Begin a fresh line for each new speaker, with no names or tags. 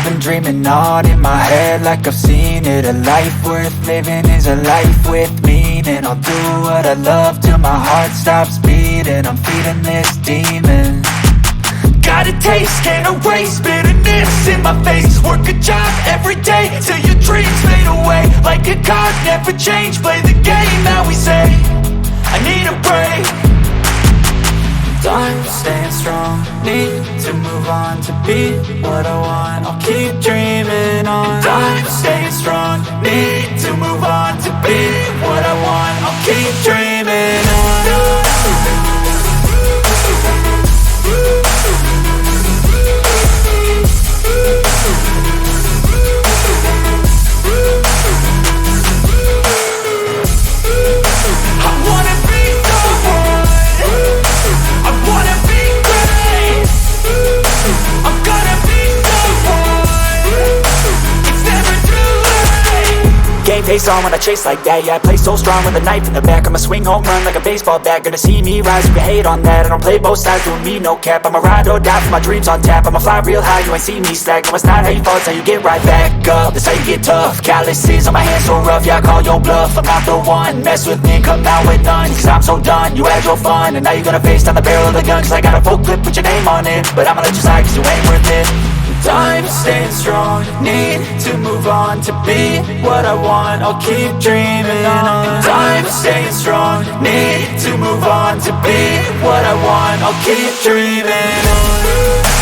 I've been dreaming on in my head like I've seen it. A life worth living is a life with meaning. I'll do what I love till my heart stops beating. I'm feeding this demon. Got a taste, can't erase bitterness in my face. Work a job every day till your dreams fade away. Like a card, never change, play the game that we say. I need a break. I'm staying strong, need to move on to be what I want. I'll keep dreaming on. I'm staying strong, need to move on to be what I want. I'll keep dreaming on. Game face on when I chase like that. Yeah, I play so strong with a knife in the back. I'ma swing home run like a baseball bat. Gonna see me rise, you can hate on that. I don't play both sides, doing me no cap. I'ma ride or die for my dreams on tap. I'ma fly real high, you ain't see me slack. No, it's not how you fall, it's how you get right back up. That's how you get tough. Calluses on my hands so rough, yeah, I call your bluff. I'm not the one, mess with me and come out with none. Cause I'm so done, you had your fun. And now you're gonna face down the barrel of the gun. Cause I got a full clip, put your name on it. But I'ma let you slide cause you ain't worth it. I'm staying strong, need to move on to be what I want. I'll keep dreaming on. I'm staying strong, need to move on to be what I want. I'll keep dreaming on.